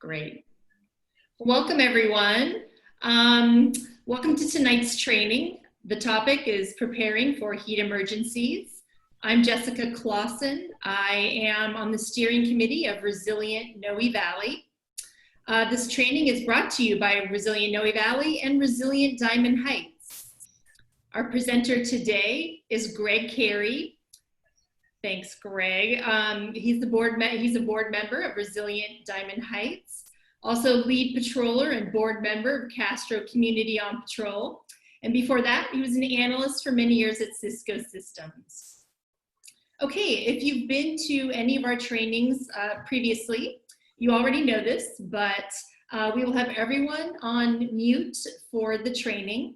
Great. Welcome, everyone. Welcome to tonight's training. The topic is preparing for heat emergencies. I'm Jessica Clausen. I am on the steering committee of Resilient Noe Valley. This training is brought to you by Resilient Noe Valley and Resilient Diamond Heights. Our presenter today is Greg Carey. Thanks, Greg. He's a board member of Resilient Diamond Heights, also lead patroller and board member of Castro Community on Patrol. And before that, he was an analyst for many years at Cisco Systems. Okay, if you've been to any of our trainings previously, you already know this, but we will have everyone on mute for the training.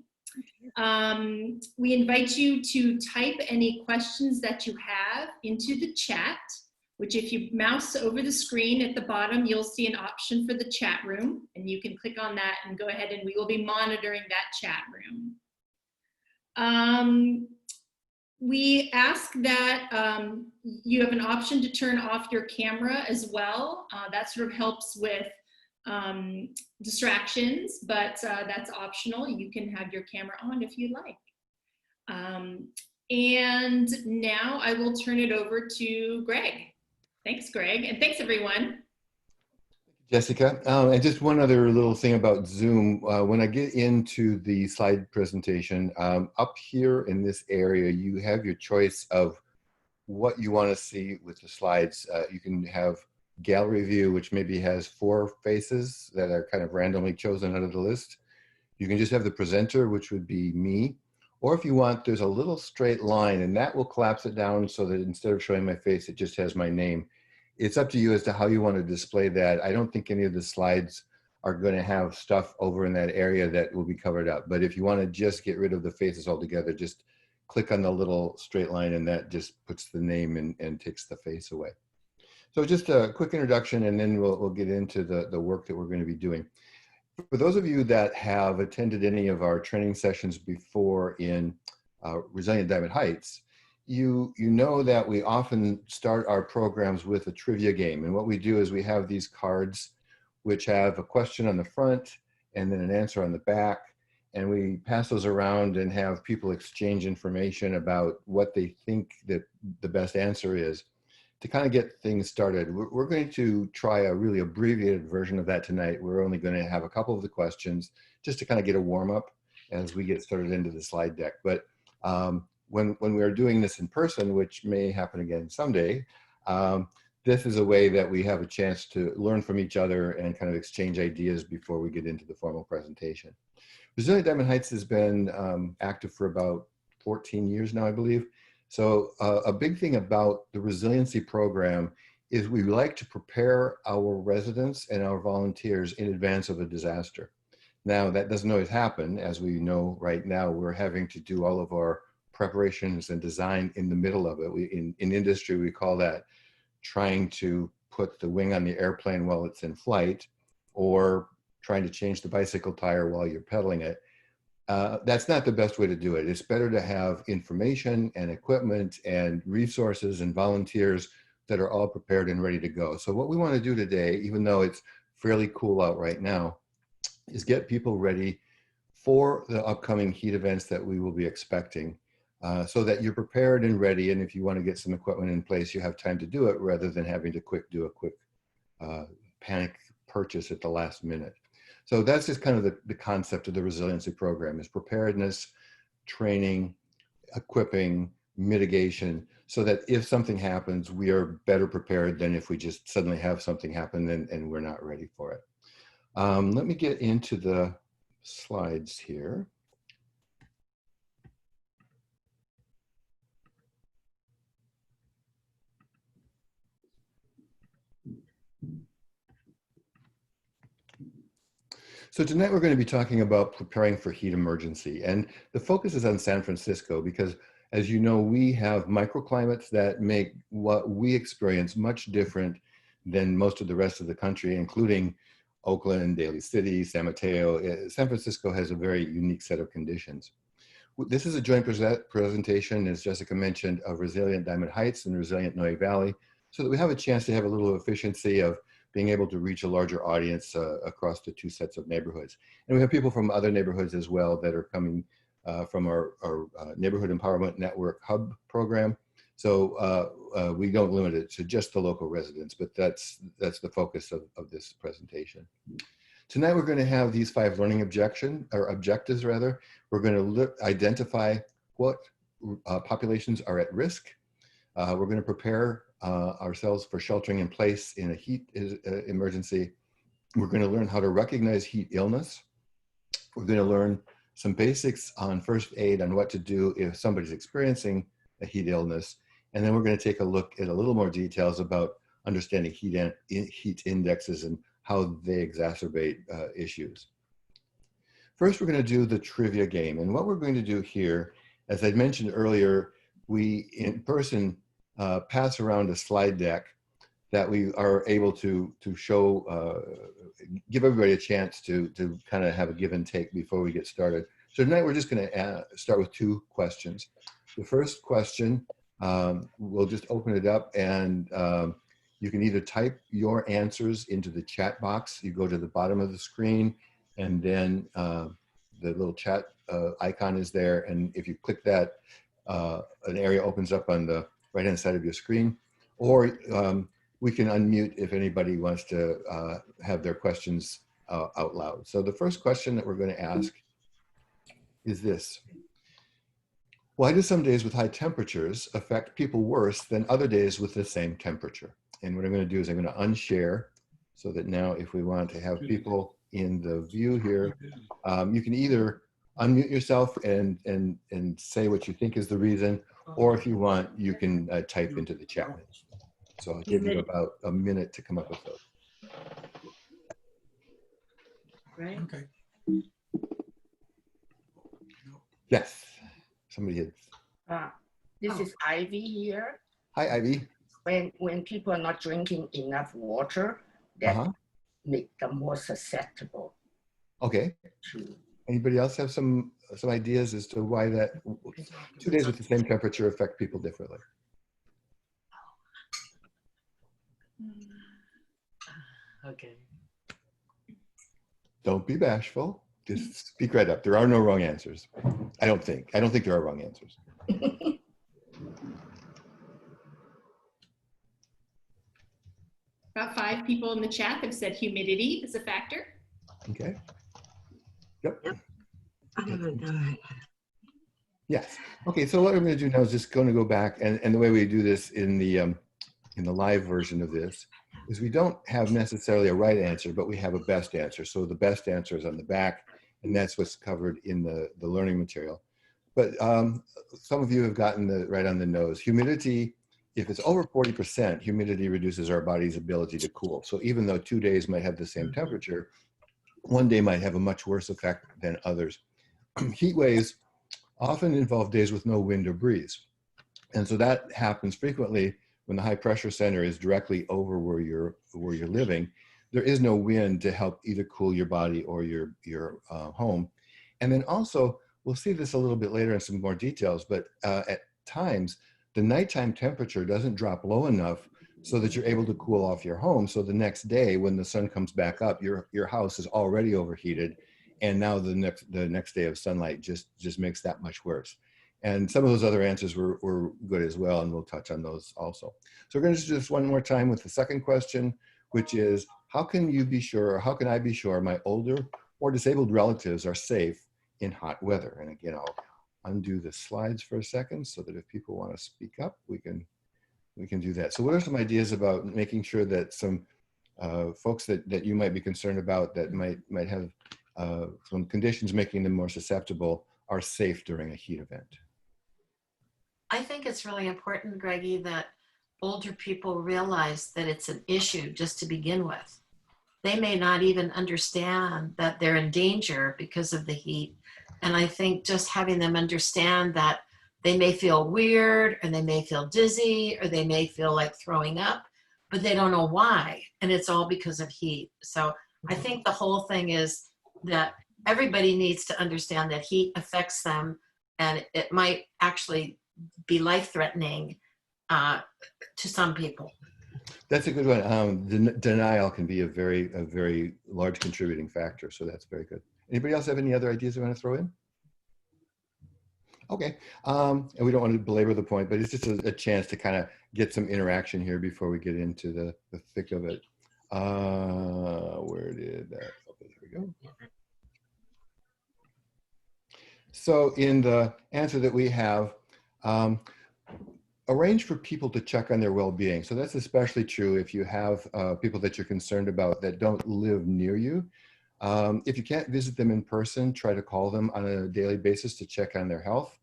We invite you to type any questions that you have into the chat, which if you mouse over the screen at the bottom, you'll see an option for the chat room, and you can click on that and go ahead and we will be monitoring that chat room. We ask that you have an option to turn off your camera as well. That sort of helps with distractions, but that's optional. You can have your camera on if you like. And now I will turn it over to Greg. Thanks, Greg, and thanks, everyone. Jessica, and just one other little thing about Zoom. When I get into the slide presentation, up here in this area, you have your choice of what you want to see with the slides. You can have gallery view, which maybe has 4 faces that are kind of randomly chosen out of the list. You can just have the presenter, which would be me. Or if you want, there's a little straight line, and that will collapse it down so that instead of showing my face, it just has my name. It's up to you as to how you want to display that. I don't think any of the slides are going to have stuff over in that area that will be covered up. But if you want to just get rid of the faces altogether, just click on the little straight line, and that just puts the name and takes the face away. So just a quick introduction, and then we'll get into the work that we're going to be doing. For those of you that have attended any of our training sessions before in Resilient Diamond Heights, you know that we often start our programs with a trivia game. And what we do is we have these cards which have a question on the front and then an answer on the back. And we pass those around and have people exchange information about what they think that the best answer is. To kind of get things started, we're going to try a really abbreviated version of that tonight. We're only going to have a couple of the questions just to kind of get a warm up as we get started into the slide deck. But when we are doing this in person, which may happen again someday, this is a way that we have a chance to learn from each other and kind of exchange ideas before we get into the formal presentation. Resilient Diamond Heights has been active for about 14 years now, I believe. So a big thing about the resiliency program is we like to prepare our residents and our volunteers in advance of a disaster. Now, that doesn't always happen. As we know right now, we're having to do all of our preparations and design in the middle of it. In industry, we call that trying to put the wing on the airplane while it's in flight, or trying to change the bicycle tire while you're pedaling it. That's not the best way to do it. It's better to have information and equipment and resources and volunteers that are all prepared and ready to go. So what we want to do today, even though it's fairly cool out right now, is get people ready for the upcoming heat events that we will be expecting, so that you're prepared and ready. And if you want to get some equipment in place, you have time to do it rather than having to do a quick panic purchase at the last minute. So that's just kind of the concept of the resiliency program, is preparedness, training, equipping, mitigation, so that if something happens, we are better prepared than if we just suddenly have something happen and we're not ready for it. Let me get into the slides here. So tonight we're going to be talking about preparing for heat emergency, and the focus is on San Francisco because, as you know, we have microclimates that make what we experience much different than most of the rest of the country, including Oakland, Daly City, San Mateo. San Francisco has a very unique set of conditions. This is a joint presentation, as Jessica mentioned, of Resilient Diamond Heights and Resilient Noe Valley, so that we have a chance to have a little efficiency of being able to reach a larger audience across the two sets of neighborhoods. And we have people from other neighborhoods as well that are coming from our Neighborhood Empowerment Network Hub program. So we don't limit it to just the local residents, but that's the focus of this presentation. Tonight we're going to have these 5 learning objectives rather. We're going to identify what populations are at risk. We're going to prepare ourselves for sheltering in place in a heat emergency. We're going to learn how to recognize heat illness. We're going to learn some basics on first aid on what to do if somebody's experiencing a heat illness. And then we're going to take a look at a little more details about understanding heat indexes and how they exacerbate issues. First, we're going to do the trivia game. And what we're going to do here, as I mentioned earlier, we in person pass around a slide deck that we are able to show, give everybody a chance to kind of have a give and take before we get started. So tonight we're just going to start with 2 questions. The first question, we'll just open it up and you can either type your answers into the chat box. You go to the bottom of the screen and then the little chat icon is there. And if you click that, an area opens up on the right-hand side of your screen, or we can unmute if anybody wants to have their questions out loud. So the first question that we're going to ask is this: why do some days with high temperatures affect people worse than other days with the same temperature? And what I'm going to do is I'm going to unshare so that now if we want to have people in the view here, you can either unmute yourself and say what you think is the reason, or if you want, you can type into the chat. So I'll give you about a minute to come up with those. Right. Okay. Yes, somebody had. This is Ivy here. Hi, Ivy. When people are not drinking enough water, that make them more susceptible. Okay. To Anybody else have some ideas as to why that 2 days with the same temperature affect people differently? Okay. Don't be bashful. Just speak right up. There are no wrong answers. I don't think there are wrong answers. About 5 people in the chat have said humidity is a factor. Okay. Yep. Yep. Yes. Okay. So what I'm going to do now is just going to go back, and the way we do this in the live version of this is we don't have necessarily a right answer, but we have a best answer. So the best answer is on the back, and that's what's covered in the learning material. But some of you have gotten right on the nose. Humidity, if it's over 40%, humidity reduces our body's ability to cool. So even though 2 days might have the same temperature, one day might have a much worse effect than others. Heat waves often involve days with no wind or breeze. And so that happens frequently when the high pressure center is directly over where you're living. There is no wind to help either cool your body or your home. And then also, we'll see this a little bit later in some more details, but at times, the nighttime temperature doesn't drop low enough so that you're able to cool off your home. So the next day, when the sun comes back up, your house is already overheated, and now the next day of sunlight just makes that much worse. And some of those other answers were good as well, and we'll touch on those also. So we're going to do this one more time with the second question, which is, how can you be sure, or how can I be sure my older or disabled relatives are safe in hot weather? And again, I'll undo the slides for a second so that if people want to speak up, we can do that. So what are some ideas about making sure that some folks that you might be concerned about that might have some conditions making them more susceptible are safe during a heat event? I think it's really important, Greggy, that older people realize that it's an issue just to begin with. They may not even understand that they're in danger because of the heat. And I think just having them understand that they may feel weird, or they may feel dizzy, or they may feel like throwing up, but they don't know why. And it's all because of heat. So I think the whole thing is that everybody needs to understand that heat affects them, and it might actually be life-threatening to some people. That's a good one. Denial can be a very large contributing factor. So that's very good. Anybody else have any other ideas they want to throw in? Okay. And we don't want to belabor the point, but it's just a chance to kind of get some interaction here before we get into the thick of it. Where did that? Okay, there we go. So in the answer that we have, arrange for people to check on their well-being. So that's especially true if you have people that you're concerned about that don't live near you. If you can't visit them in person, try to call them on a daily basis to check on their health.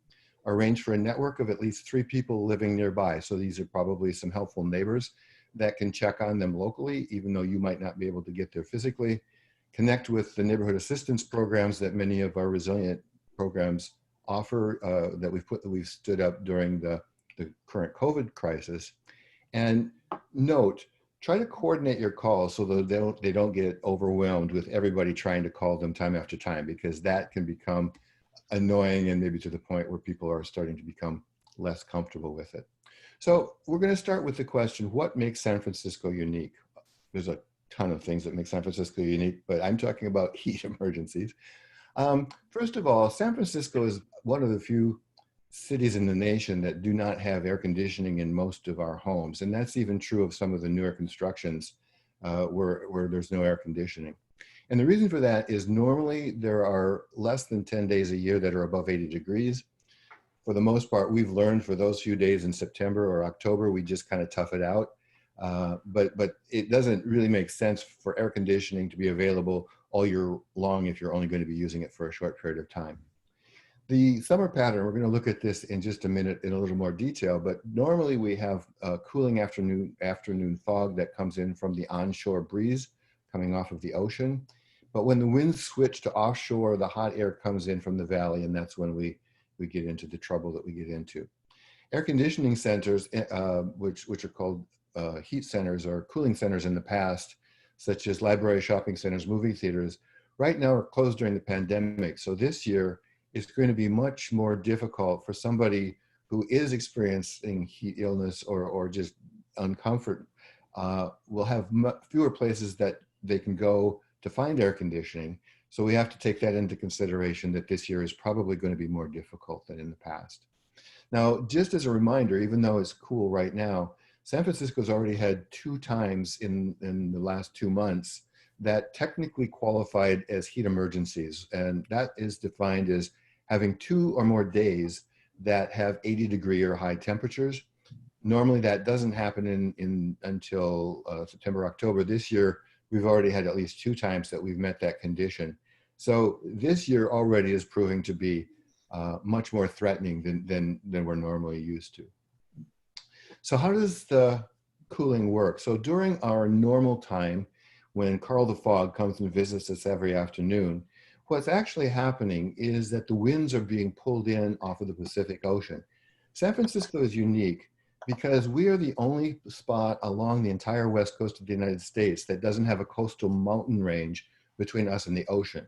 Arrange for a network of at least 3 people living nearby. So these are probably some helpful neighbors that can check on them locally, even though you might not be able to get there physically. Connect with the neighborhood assistance programs that many of our resilient programs offer that we've stood up during the current COVID crisis. And note, try to coordinate your calls so that they don't get overwhelmed with everybody trying to call them time after time, because that can become annoying and maybe to the point where people are starting to become less comfortable with it. So we're going to start with the question, what makes San Francisco unique? There's a ton of things that make San Francisco unique, but I'm talking about heat emergencies. First of all, San Francisco is one of the few cities in the nation that do not have air conditioning in most of our homes. And that's even true of some of the newer constructions where there's no air conditioning. And the reason for that is normally there are less than 10 days a year that are above 80 degrees. For the most part, we've learned for those few days in September or October, we just kind of tough it out. But it doesn't really make sense for air conditioning to be available all year long if you're only going to be using it for a short period of time. The summer pattern, we're going to look at this in just a minute in a little more detail, but normally we have a cooling afternoon fog that comes in from the onshore breeze coming off of the ocean. But when the winds switch to offshore, the hot air comes in from the valley, and that's when we get into the trouble that we get into. Air conditioning centers, which are called heat centers or cooling centers in the past, such as library, shopping centers, movie theaters, right now are closed during the pandemic. So this year, it's going to be much more difficult for somebody who is experiencing heat illness or just uncomfort. Will have fewer places that they can go to find air conditioning. So we have to take that into consideration that this year is probably going to be more difficult than in the past. Now, just as a reminder, even though it's cool right now, San Francisco's already had 2 times in the last 2 months that technically qualified as heat emergencies. And that is defined as having 2 or more days that have 80-degree or high temperatures. Normally that doesn't happen until September, October. This year, we've already had at least 2 times that we've met that condition. So this year already is proving to be much more threatening than we're normally used to. So how does the cooling work? So during our normal time, when Carl the Fog comes and visits us every afternoon, what's actually happening is that the winds are being pulled in off of the Pacific Ocean. San Francisco is unique because we are the only spot along the entire west coast of the United States that doesn't have a coastal mountain range between us and the ocean.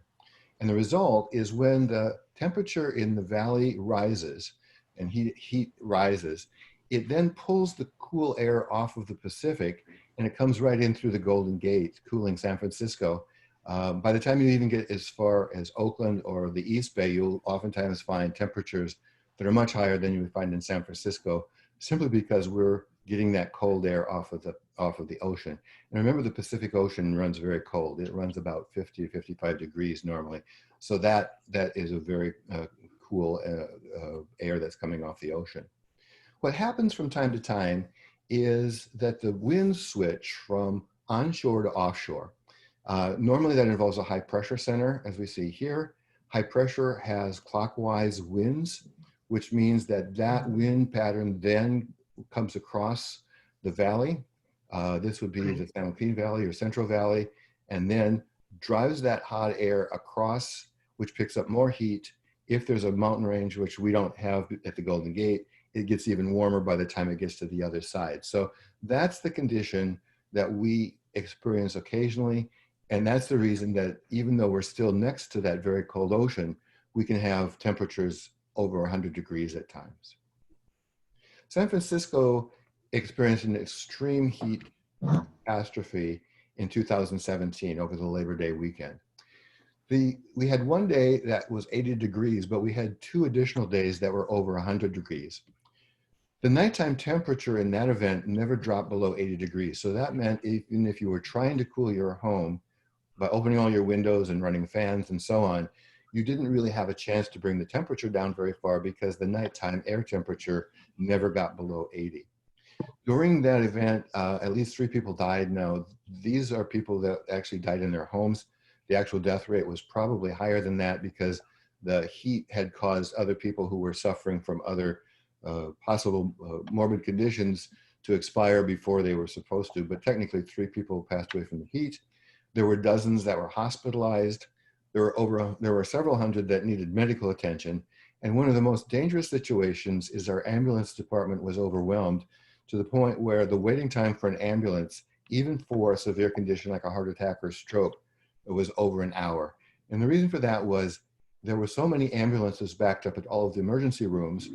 And the result is when the temperature in the valley rises and heat rises, it then pulls the cool air off of the Pacific and it comes right in through the Golden Gate, cooling San Francisco. By the time you even get as far as Oakland or the East Bay, you'll oftentimes find temperatures that are much higher than you would find in San Francisco, simply because we're getting that cold air off of the ocean. And remember, the Pacific Ocean runs very cold. It runs about 50 to 55 degrees normally. So that is a very cool air that's coming off the ocean. What happens from time to time is that the winds switch from onshore to offshore. Normally that involves a high pressure center, as we see here. High pressure has clockwise winds, which means that wind pattern then comes across the valley. This would be the San Joaquin Valley or Central Valley, and then drives that hot air across, which picks up more heat. If there's a mountain range, which we don't have at the Golden Gate, it gets even warmer by the time it gets to the other side. So that's the condition that we experience occasionally. And that's the reason that even though we're still next to that very cold ocean, we can have temperatures over 100 degrees at times. San Francisco experienced an extreme heat catastrophe in 2017 over the Labor Day weekend. We had one day that was 80 degrees, but we had 2 additional days that were over 100 degrees. The nighttime temperature in that event never dropped below 80 degrees. So that meant even if you were trying to cool your home by opening all your windows and running fans and so on, you didn't really have a chance to bring the temperature down very far because the nighttime air temperature never got below 80. During that event, at least 3 people died. Now, these are people that actually died in their homes. The actual death rate was probably higher than that because the heat had caused other people who were suffering from other possible morbid conditions to expire before they were supposed to. But technically, 3 people passed away from the heat. There were dozens that were hospitalized. There were several hundred that needed medical attention. And one of the most dangerous situations is our ambulance department was overwhelmed to the point where the waiting time for an ambulance, even for a severe condition like a heart attack or stroke, was over an hour. And the reason for that was there were so many ambulances backed up at all of the emergency rooms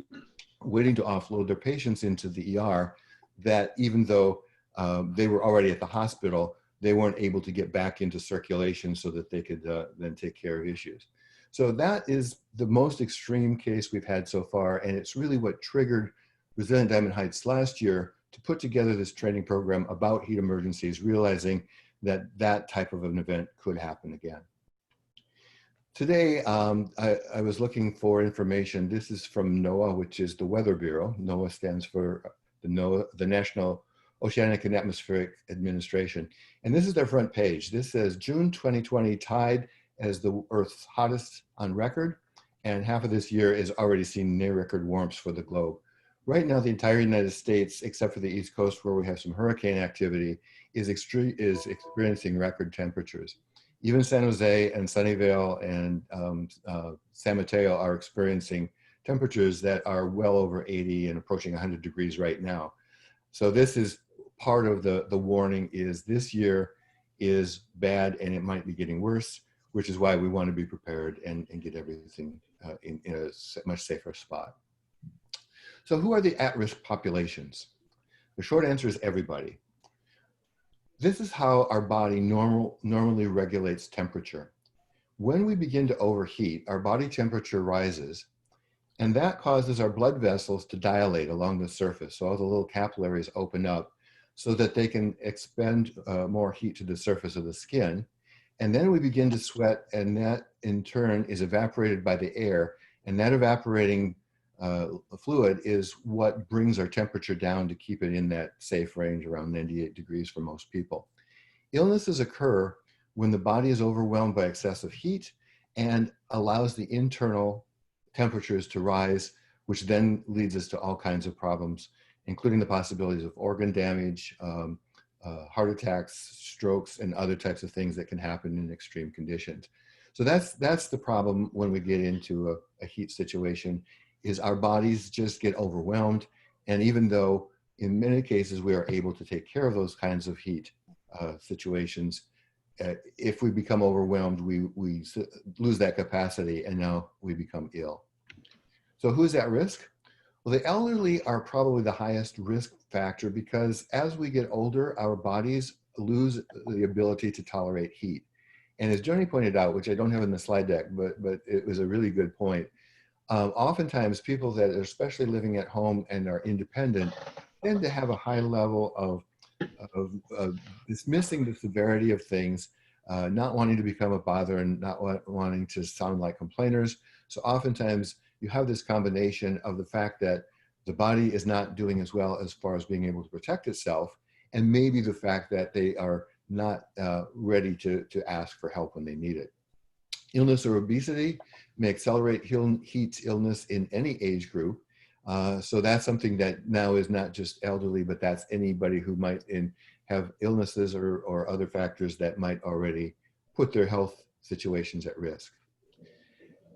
waiting to offload their patients into the ER that even though they were already at the hospital, they weren't able to get back into circulation so that they could then take care of issues. So that is the most extreme case we've had so far. And it's really what triggered Resilient Diamond Heights last year to put together this training program about heat emergencies, realizing that that type of an event could happen again. Today, I was looking for information. This is from NOAA, which is the Weather Bureau. NOAA stands for the National Oceanic and Atmospheric Administration. And this is their front page. This says June 2020 tied as the Earth's hottest on record, and half of this year is already seen near record warmths for the globe. Right now, the entire United States, except for the East Coast where we have some hurricane activity, is experiencing record temperatures. Even San Jose and Sunnyvale and San Mateo are experiencing temperatures that are well over 80 and approaching 100 degrees right now. So this is part of the warning is this year is bad and it might be getting worse, which is why we want to be prepared and get everything in a much safer spot. So who are the at-risk populations? The short answer is everybody. This is how our body normally regulates temperature. When we begin to overheat, our body temperature rises, and that causes our blood vessels to dilate along the surface. So all the little capillaries open up so that they can expend more heat to the surface of the skin. And then we begin to sweat, and that in turn is evaporated by the air, and that evaporating fluid is what brings our temperature down to keep it in that safe range around 98 degrees for most people. Illnesses occur when the body is overwhelmed by excessive heat and allows the internal temperatures to rise, which then leads us to all kinds of problems, including the possibilities of organ damage, heart attacks, strokes, and other types of things that can happen in extreme conditions. So that's the problem when we get into a heat situation, is our bodies just get overwhelmed. And even though in many cases we are able to take care of those kinds of heat situations, if we become overwhelmed, we lose that capacity and now we become ill. So who's at risk? Well, the elderly are probably the highest risk factor because as we get older, our bodies lose the ability to tolerate heat. And as Joni pointed out, which I don't have in the slide deck, but it was a really good point, oftentimes people that are especially living at home and are independent tend to have a high level of dismissing the severity of things, not wanting to become a bother and not wanting to sound like complainers. So oftentimes you have this combination of the fact that the body is not doing as well as far as being able to protect itself, and maybe the fact that they are not ready to ask for help when they need it. Illness or obesity may accelerate heat illness in any age group. So that's something that now is not just elderly, but that's anybody who might have illnesses or other factors that might already put their health situations at risk.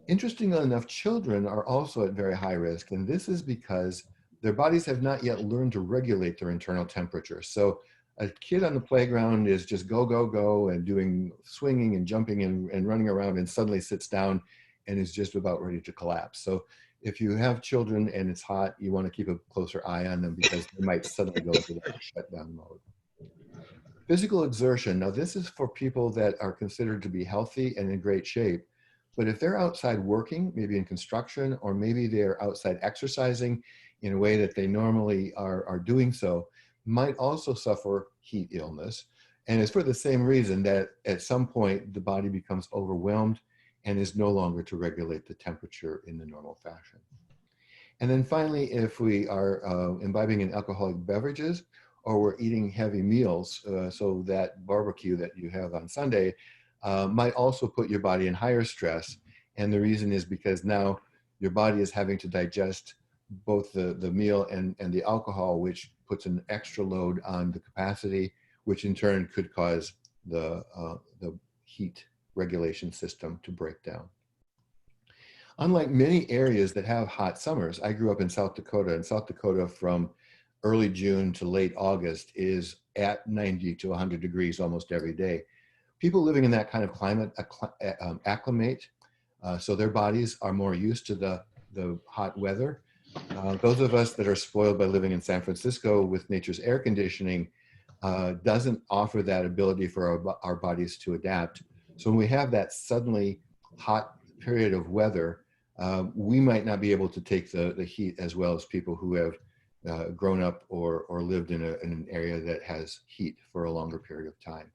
Interestingly enough, children are also at very high risk, and this is because their bodies have not yet learned to regulate their internal temperature. So a kid on the playground is just go, go, go and doing swinging and jumping and running around and suddenly sits down and is just about ready to collapse. So if you have children and it's hot, you want to keep a closer eye on them because they might suddenly go into that shutdown mode. Physical exertion. Now, this is for people that are considered to be healthy and in great shape. But if they're outside working, maybe in construction, or maybe they're outside exercising in a way that they normally are doing so, might also suffer heat illness. And it's for the same reason that at some point the body becomes overwhelmed and is no longer to regulate the temperature in the normal fashion. And then finally, if we are imbibing in alcoholic beverages, or we're eating heavy meals, so that barbecue that you have on Sunday might also put your body in higher stress. And the reason is because now your body is having to digest both the meal and the alcohol, which puts an extra load on the capacity, which in turn could cause the heat regulation system to break down. Unlike many areas that have hot summers, I grew up in South Dakota, and South Dakota from early June to late August is at 90 to 100 degrees almost every day. People living in that kind of climate acclimate, so their bodies are more used to the hot weather. Those of us that are spoiled by living in San Francisco with nature's air conditioning doesn't offer that ability for our bodies to adapt. So when we have that suddenly hot period of weather, we might not be able to take the heat as well as people who have grown up or lived in an area that has heat for a longer period of time.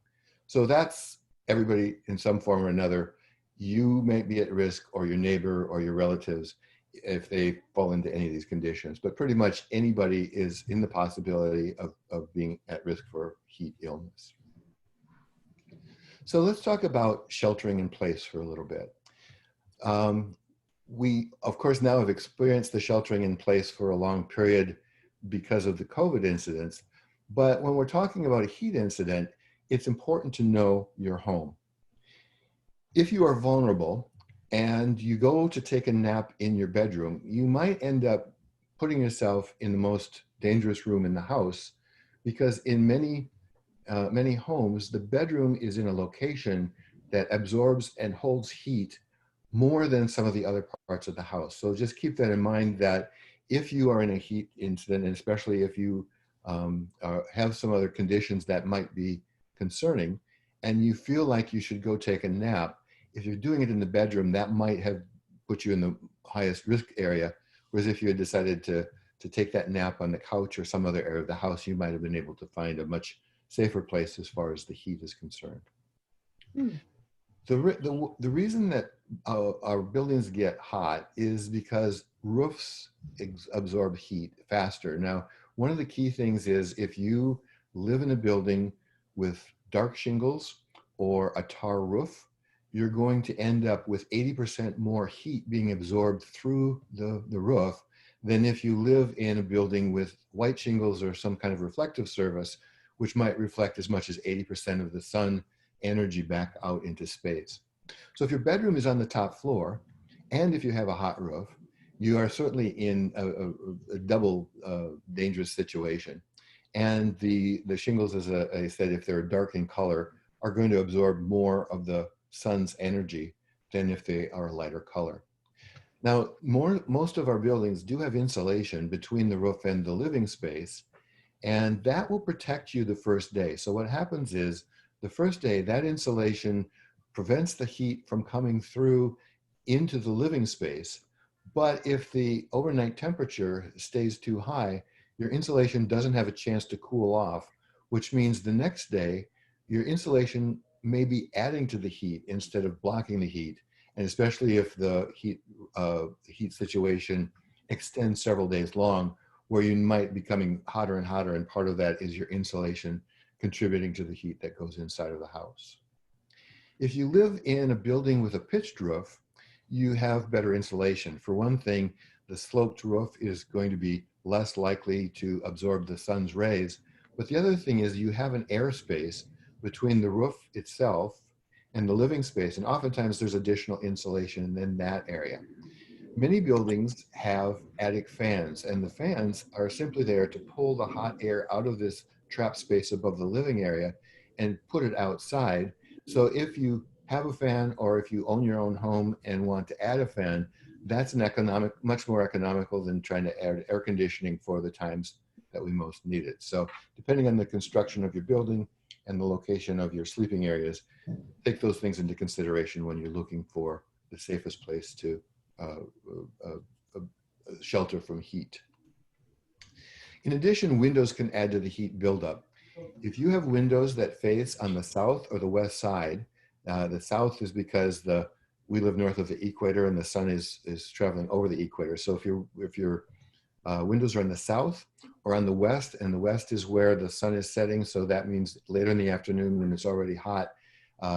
So that's everybody in some form or another. You may be at risk, or your neighbor or your relatives, if they fall into any of these conditions. But pretty much anybody is in the possibility of being at risk for heat illness. So let's talk about sheltering in place for a little bit. We, of course, now have experienced the sheltering in place for a long period because of the COVID incidents. But when we're talking about a heat incident, it's important to know your home. If you are vulnerable and you go to take a nap in your bedroom, you might end up putting yourself in the most dangerous room in the house, because in many homes, the bedroom is in a location that absorbs and holds heat more than some of the other parts of the house. So just keep that in mind, that if you are in a heat incident, and especially if you have some other conditions that might be concerning, and you feel like you should go take a nap, if you're doing it in the bedroom, that might have put you in the highest risk area. Whereas if you had decided to take that nap on the couch or some other area of the house, you might have been able to find a much safer place as far as the heat is concerned. The reason that our buildings get hot is because roofs absorb heat faster. Now, one of the key things is if you live in a building with dark shingles or a tar roof, you're going to end up with 80% more heat being absorbed through the roof than if you live in a building with white shingles or some kind of reflective surface, which might reflect as much as 80% of the sun energy back out into space. So if your bedroom is on the top floor, and if you have a hot roof, you are certainly in a double dangerous situation. And the shingles, as I said, if they're dark in color, are going to absorb more of the sun's energy than if they are a lighter color. Now, most of our buildings do have insulation between the roof and the living space, and that will protect you the first day. So what happens is, the first day, that insulation prevents the heat from coming through into the living space. But if the overnight temperature stays too high, your insulation doesn't have a chance to cool off, which means the next day, your insulation may be adding to the heat instead of blocking the heat. And especially if the heat situation extends several days long, where you might be becoming hotter and hotter, and part of that is your insulation contributing to the heat that goes inside of the house. If you live in a building with a pitched roof, you have better insulation. For one thing, the sloped roof is going to be less likely to absorb the sun's rays. But the other thing is you have an airspace between the roof itself and the living space, and oftentimes there's additional insulation in that area. Many buildings have attic fans, and the fans are simply there to pull the hot air out of this trap space above the living area and put it outside. So if you have a fan, or if you own your own home and want to add a fan, that's much more economical than trying to add air conditioning for the times that we most need it. So depending on the construction of your building, and the location of your sleeping areas. Take those things into consideration when you're looking for the safest place to shelter from heat. In addition, windows can add to the heat buildup. If you have windows that face on the south or the west side, the south is because we live north of the equator and the sun is traveling over the equator. So if your windows are in the south or on the west, and the west is where the sun is setting, so that means later in the afternoon when it's already hot,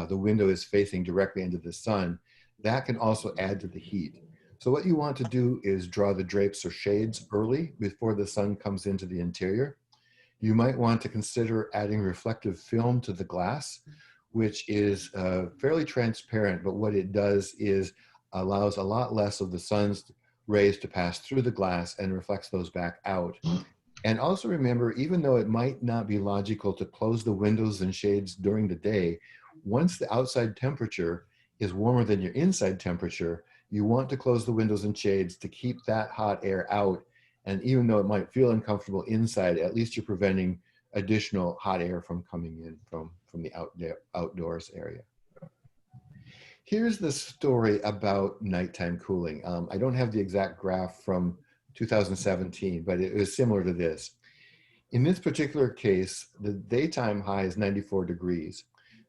the window is facing directly into the sun, that can also add to the heat. So what you want to do is draw the drapes or shades early before the sun comes into the interior. You might want to consider adding reflective film to the glass, which is fairly transparent, but what it does is allows a lot less of the sun's rays to pass through the glass and reflects those back out. And also remember, even though it might not be logical to close the windows and shades during the day, once the outside temperature is warmer than your inside temperature, you want to close the windows and shades to keep that hot air out. And even though it might feel uncomfortable inside, at least you're preventing additional hot air from coming in from the outdoors area. Here's the story about nighttime cooling. I don't have the exact graph from 2017, but it was similar to this. In this particular case, the daytime high is 94 degrees.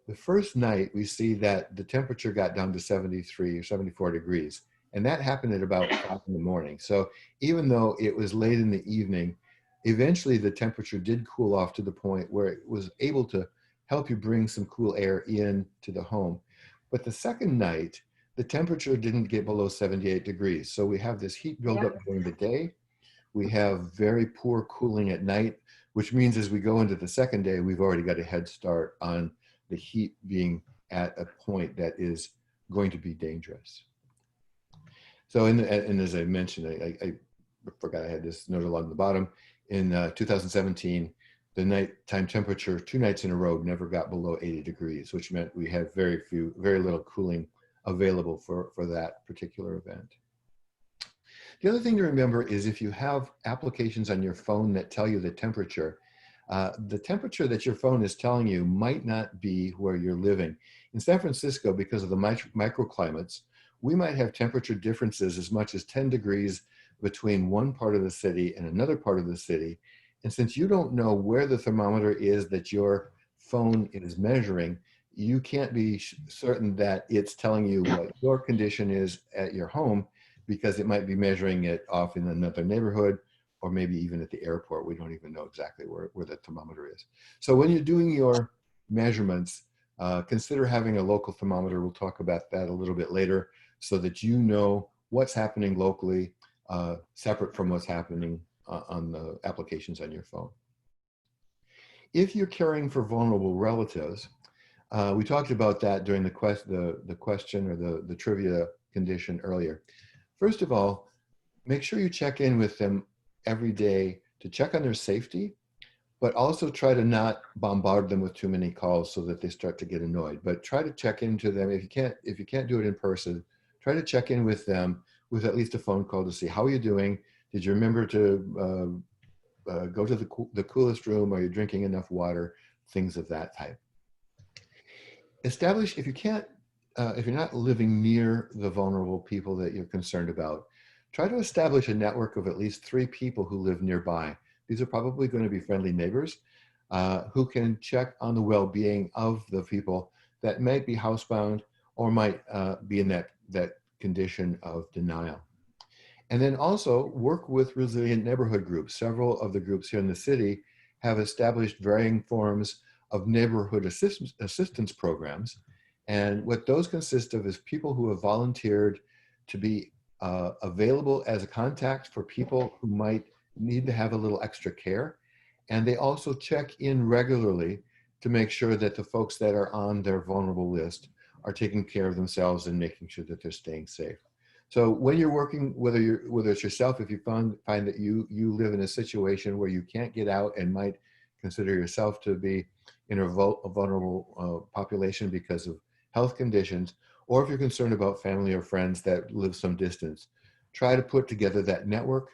The first night, we see that the temperature got down to 73 or 74 degrees, and that happened at about 5 in the morning. So even though it was late in the evening, eventually the temperature did cool off to the point where it was able to help you bring some cool air in to the home. But the second night, the temperature didn't get below 78 degrees. So we have this heat buildup during the day. We have very poor cooling at night, which means as we go into the second day, we've already got a head start on the heat being at a point that is going to be dangerous. So, and as I mentioned, I forgot I had this note along the bottom. In 2017, the nighttime temperature 2 nights in a row never got below 80 degrees, which meant we had very little cooling available for that particular event. The other thing to remember is if you have applications on your phone that tell you the temperature that your phone is telling you might not be where you're living. In San Francisco, because of the microclimates, we might have temperature differences as much as 10 degrees between one part of the city and another part of the city. And since you don't know where the thermometer is that your phone is measuring, you can't be certain that it's telling you what your condition is at your home, because it might be measuring it off in another neighborhood, or maybe even at the airport. We don't even know exactly where the thermometer is. So when you're doing your measurements, consider having a local thermometer. We'll talk about that a little bit later, so that you know what's happening locally, separate from what's happening on the applications on your phone. If you're caring for vulnerable relatives, we talked about that during the question or the trivia condition earlier. First of all, make sure you check in with them every day to check on their safety, but also try to not bombard them with too many calls so that they start to get annoyed. But try to check into them. If you can't do it in person, try to check in with them with at least a phone call to see how are you doing. Did you remember to go to the coolest room? Are you drinking enough water? Things of that type. Establish, if you're not living near the vulnerable people that you're concerned about, try to establish a network of at least 3 people who live nearby. These are probably going to be friendly neighbors who can check on the well-being of the people that might be housebound or might be in that condition of denial. And then also work with resilient neighborhood groups. Several of the groups here in the city have established varying forms of neighborhood assistance programs. And what those consist of is people who have volunteered to be available as a contact for people who might need to have a little extra care. And they also check in regularly to make sure that the folks that are on their vulnerable list are taking care of themselves and making sure that they're staying safe. So when you're working, whether it's yourself, if you find that you live in a situation where you can't get out and might consider yourself to be in a vulnerable population because of health conditions, or if you're concerned about family or friends that live some distance, try to put together that network,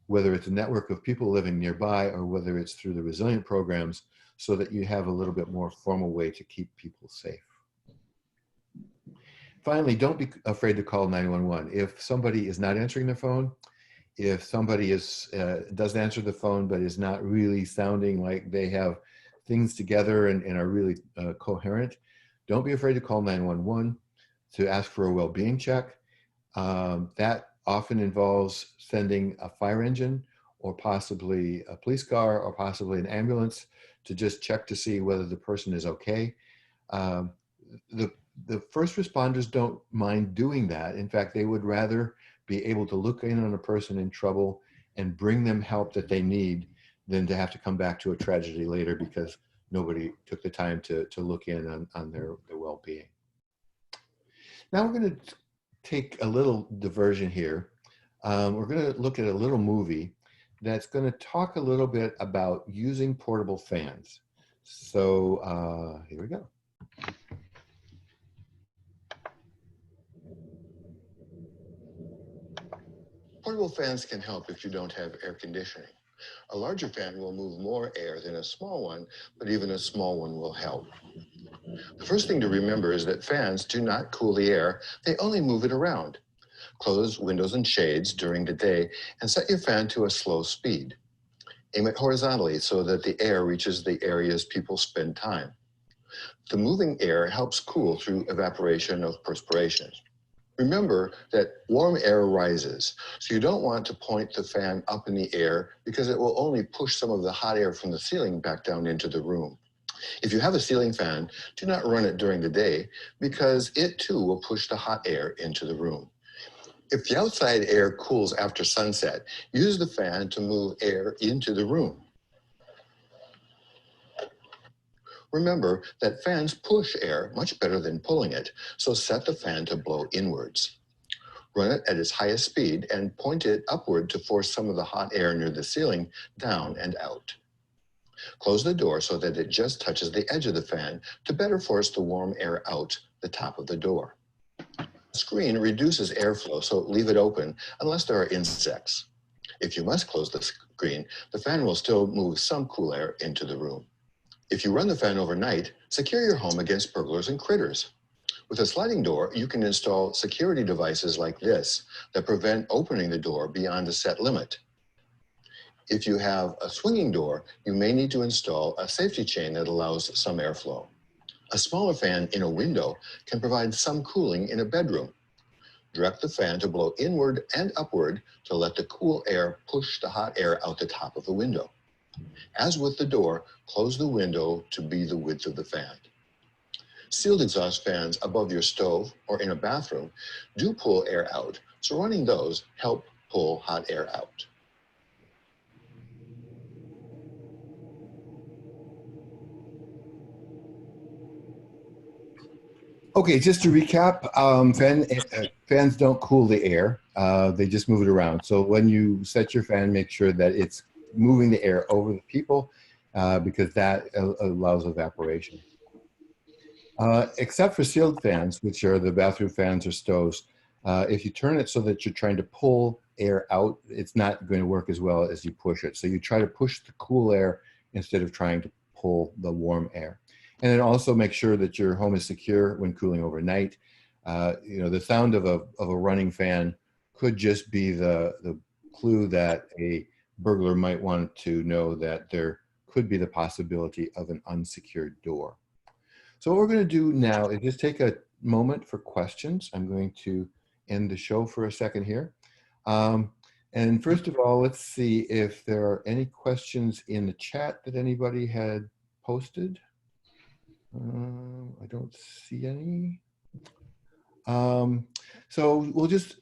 whether it's a network of people living nearby or whether it's through the resilient programs, so that you have a little bit more formal way to keep people safe. Finally, don't be afraid to call 911. If somebody is not answering their phone, if somebody doesn't answer the phone but is not really sounding like they have things together and are really coherent, don't be afraid to call 911 to ask for a well-being check. That often involves sending a fire engine or possibly a police car or possibly an ambulance to just check to see whether the person is okay. The first responders don't mind doing that. In fact, they would rather be able to look in on a person in trouble and bring them help that they need than to have to come back to a tragedy later because nobody took the time to look in on their well-being. Now we're going to take a little diversion here. We're going to look at a little movie that's going to talk a little bit about using portable fans. So here we go. Portable fans can help if you don't have air conditioning. A larger fan will move more air than a small one, but even a small one will help. The first thing to remember is that fans do not cool the air, they only move it around. Close windows and shades during the day and set your fan to a slow speed. Aim it horizontally so that the air reaches the areas people spend time. The moving air helps cool through evaporation of perspiration. Remember that warm air rises, so you don't want to point the fan up in the air because it will only push some of the hot air from the ceiling back down into the room. If you have a ceiling fan, do not run it during the day because it too will push the hot air into the room. If the outside air cools after sunset, use the fan to move air into the room. Remember that fans push air much better than pulling it, so set the fan to blow inwards. Run it at its highest speed and point it upward to force some of the hot air near the ceiling down and out. Close the door so that it just touches the edge of the fan to better force the warm air out the top of the door. The screen reduces airflow, so leave it open unless there are insects. If you must close the screen, the fan will still move some cool air into the room. If you run the fan overnight, secure your home against burglars and critters. With a sliding door, you can install security devices like this that prevent opening the door beyond a set limit. If you have a swinging door, you may need to install a safety chain that allows some airflow. A smaller fan in a window can provide some cooling in a bedroom. Direct the fan to blow inward and upward to let the cool air push the hot air out the top of the window. As with the door, close the window to be the width of the fan. Sealed exhaust fans above your stove or in a bathroom do pull air out, so running those help pull hot air out. Okay, just to recap, fans don't cool the air. They just move it around. So when you set your fan, make sure that it's moving the air over the people because that allows evaporation. Except for sealed fans, which are the bathroom fans or stoves, if you turn it so that you're trying to pull air out, it's not going to work as well as you push it. So you try to push the cool air instead of trying to pull the warm air. And then also make sure that your home is secure when cooling overnight. The sound of a running fan could just be the clue that a burglar might want to know that there could be the possibility of an unsecured door. So what we're going to do now is just take a moment for questions. I'm going to end the show for a second here. And first of all, let's see if there are any questions in the chat that anybody had posted. I don't see any. So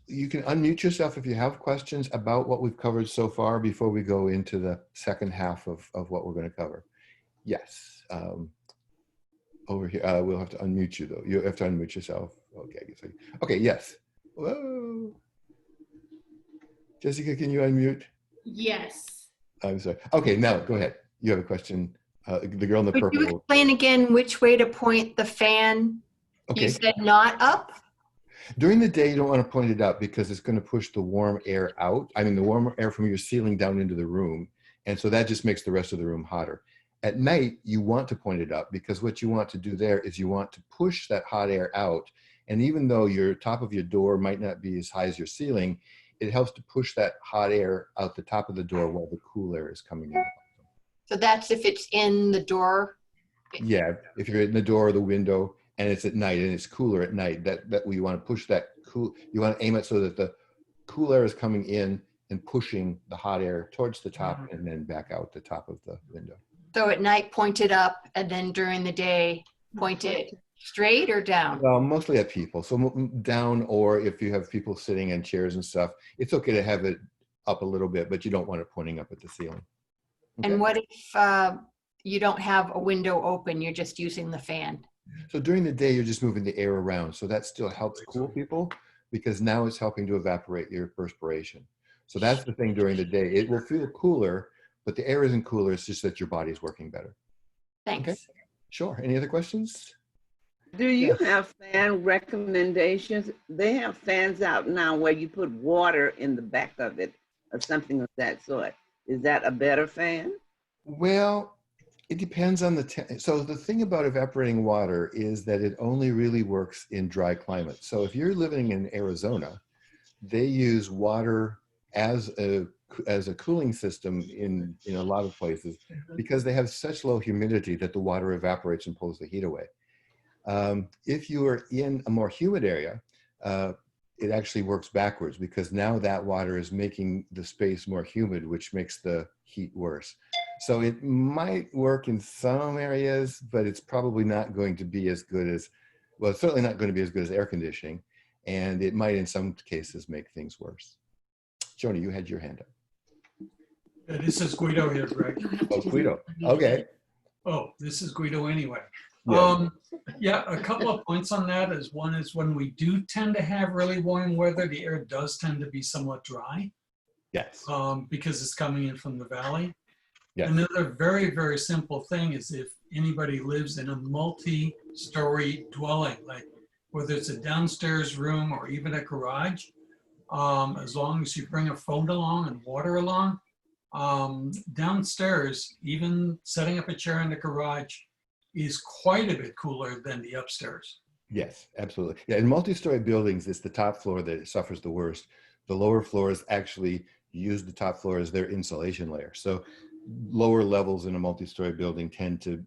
you can unmute yourself if you have questions about what we've covered so far before we go into the second half of what we're going to cover. Yes. Over here, we'll have to unmute you though. You have to unmute yourself. Okay. Okay, yes. Whoa. Jessica, can you unmute? Yes. I'm sorry. Okay, now go ahead. You have a question. The girl in the purple. Would you explain again which way to point the fan? Okay. You said not up? During the day, you don't want to point it up because it's going to push the warm air out. I mean, the warm air from your ceiling down into the room. And so that just makes the rest of the room hotter. At night, you want to point it up because what you want to do there is you want to push that hot air out. And even though your top of your door might not be as high as your ceiling, it helps to push that hot air out the top of the door while the cool air is coming in. So that's if it's in the door. Yeah, if you're in the door or the window and it's at night and it's cooler at night, that you want to push that cool, you want to aim it so that the cool air is coming in and pushing the hot air towards the top and then back out the top of the window. So at night, point it up, and then during the day, point it straight or down? Well, mostly at people. So down, or if you have people sitting in chairs and stuff, it's okay to have it up a little bit, but you don't want it pointing up at the ceiling. Okay? And what if you don't have a window open, you're just using the fan? So during the day, you're just moving the air around. So that still helps cool people because now it's helping to evaporate your perspiration. So that's the thing during the day. It will feel cooler, but the air isn't cooler. It's just that your body's working better. Thanks. Okay. Sure. Any other questions? Do you have fan recommendations? They have fans out now where you put water in the back of it or something of that sort. Is that a better fan? Well, it depends on so the thing about evaporating water is that it only really works in dry climates. So if you're living in Arizona, they use water as a cooling system in a lot of places because they have such low humidity that the water evaporates and pulls the heat away. If you are in a more humid area, it actually works backwards because now that water is making the space more humid, which makes the heat worse. So it might work in some areas, but it's probably not going to be as good as, well, it's certainly not going to be as good as air conditioning. And it might, in some cases, make things worse. Joni, you had your hand up. This is Guido here, Greg. Oh, Guido. Okay. Oh, this is Guido anyway. Yeah. Yeah, a couple of points on that is one is when we do tend to have really warm weather, the air does tend to be somewhat dry. Yes. Because it's coming in from the valley. Yes. Another very, very simple thing is if anybody lives in a multi-story dwelling, like whether it's a downstairs room or even a garage, as long as you bring a phone along and water along, downstairs, even setting up a chair in the garage is quite a bit cooler than the upstairs. Yes, absolutely. Yeah, in multi-story buildings, it's the top floor that suffers the worst. The lower floors actually use the top floor as their insulation layer. So lower levels in a multi-story building tend to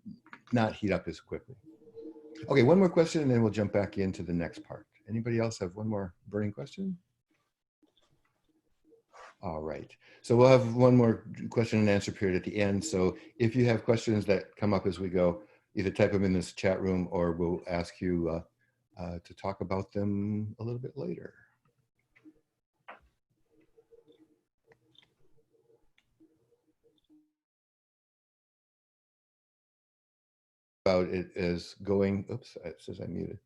not heat up as quickly. Okay, one more question and then we'll jump back into the next part. Anybody else have one more burning question? All right, so we'll have one more question and answer period at the end. So if you have questions that come up as we go, either type them in this chat room or we'll ask you to talk about them a little bit later. About it as going, oops, it says I'm muted.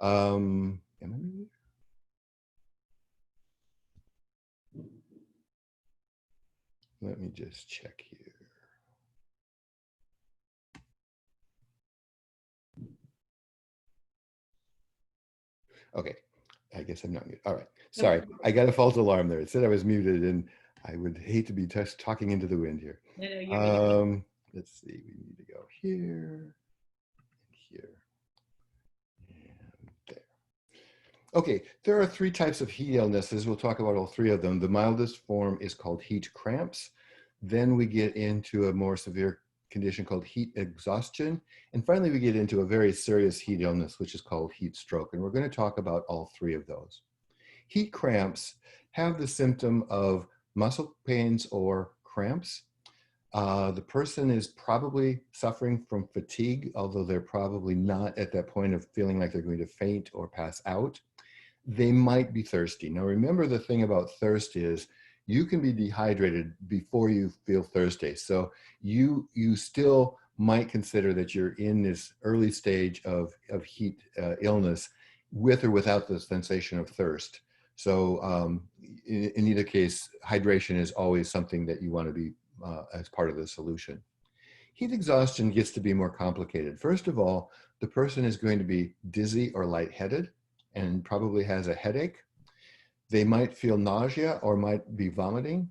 Am I muted? Let me just check here. Okay, I guess I'm not muted. All right, sorry, I got a false alarm there. It said I was muted and I would hate to be just talking into the wind here. No, you're Let's see, we need to go here, here, and there. Okay, there are 3 types of heat illnesses. We'll talk about all 3 of them. The mildest form is called heat cramps. Then we get into a more severe condition called heat exhaustion. And finally, we get into a very serious heat illness, which is called heat stroke. And we're going to talk about all 3 of those. Heat cramps have the symptom of muscle pains or cramps. The person is probably suffering from fatigue, although they're probably not at that point of feeling like they're going to faint or pass out. They might be thirsty. Now, remember the thing about thirst is you can be dehydrated before you feel thirsty. So you still might consider that you're in this early stage of heat illness with or without the sensation of thirst. So in either case, hydration is always something that you want to be as part of the solution. Heat exhaustion gets to be more complicated. First of all, the person is going to be dizzy or lightheaded and probably has a headache. They might feel nausea or might be vomiting.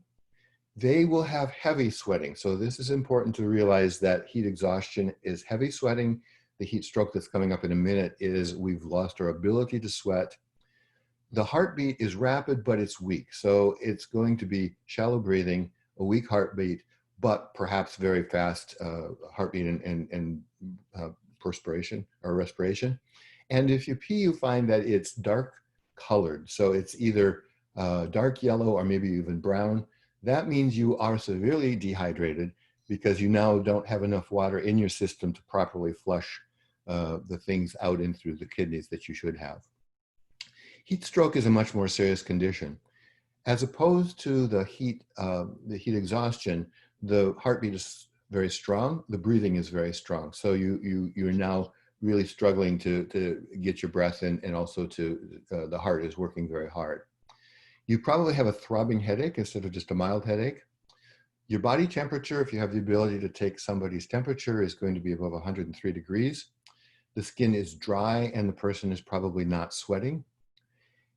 they will have heavy sweating. So this is important to realize that heat exhaustion is heavy sweating. The heat stroke that's coming up in a minute is we've lost our ability to sweat. The heartbeat is rapid, but it's weak. So it's going to be shallow breathing, a weak heartbeat, but perhaps very fast heartbeat and perspiration or respiration. And if you pee, you find that it's dark colored. So it's either dark yellow or maybe even brown. That means you are severely dehydrated because you now don't have enough water in your system to properly flush the things out in through the kidneys that you should have. Heat stroke is a much more serious condition. As opposed to the heat exhaustion, the heartbeat is very strong, the breathing is very strong. So you're now really struggling to get your breath in, and also the heart is working very hard. You probably have a throbbing headache instead of just a mild headache. Your body temperature, if you have the ability to take somebody's temperature, is going to be above 103 degrees. The skin is dry and the person is probably not sweating.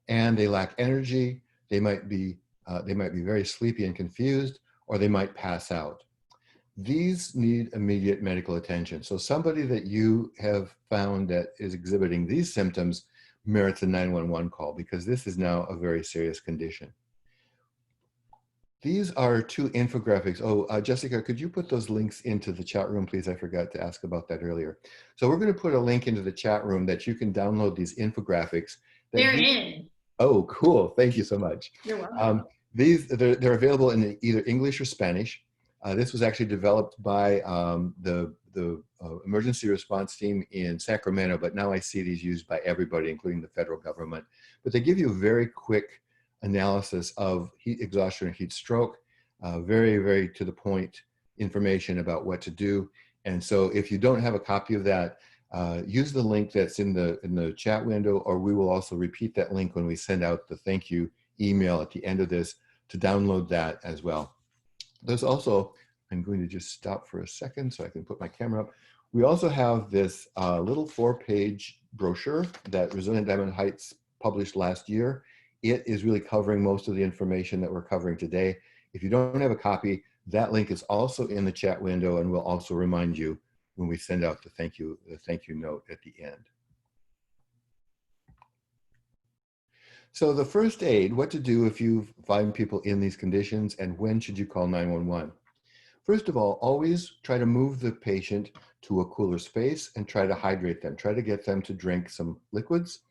And they lack energy. They might be very sleepy and confused, or they might pass out. These need immediate medical attention. So somebody that you have found that is exhibiting these symptoms merits a 911 call, because this is now a very serious condition. These are two infographics. Oh, Jessica, could you put those links into the chat room, please? I forgot to ask about that earlier. So we're going to put a link into the chat room that you can download these infographics. They're in. Oh, cool. Thank you so much. You're welcome. They're available in either English or Spanish. This was actually developed by the emergency response team in Sacramento, but now I see these used by everybody, including the federal government. But they give you a very quick analysis of heat exhaustion and heat stroke, very, very to the point information about what to do. And so if you don't have a copy of that, use the link that's in the chat window, or we will also repeat that link when we send out the thank you email at the end of this to download that as well. There's also, I'm going to just stop for a second so I can put my camera up. We also have this little 4-page brochure that Resilient Diamond Heights published last year. It is really covering most of the information that we're covering today. If you don't have a copy, that link is also in the chat window, and we'll also remind you when we send out the thank you note at the end. So the first aid, what to do if you find people in these conditions, and when should you call 911? First of all, always try to move the patient to a cooler space and try to hydrate them. Try to get them to drink some liquids,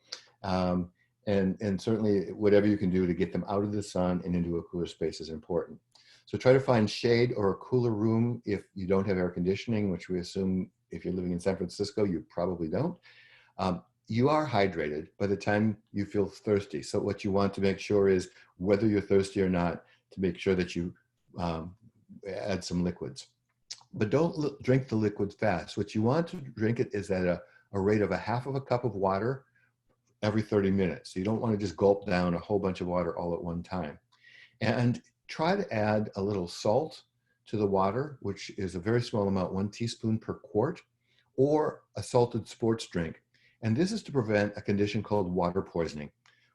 and certainly whatever you can do to get them out of the sun and into a cooler space is important. So try to find shade or a cooler room if you don't have air conditioning, which we assume if you're living in San Francisco, you probably don't. You are hydrated by the time you feel thirsty. So what you want to make sure is, whether you're thirsty or not, to make sure that you add some liquids. But don't drink the liquids fast. What you want to drink it is at a rate of 1/2 cup of water every 30 minutes. So you don't want to just gulp down a whole bunch of water all at one time. And try to add a little salt to the water, which is a very small amount, 1 teaspoon per quart, or a salted sports drink. And this is to prevent a condition called water poisoning.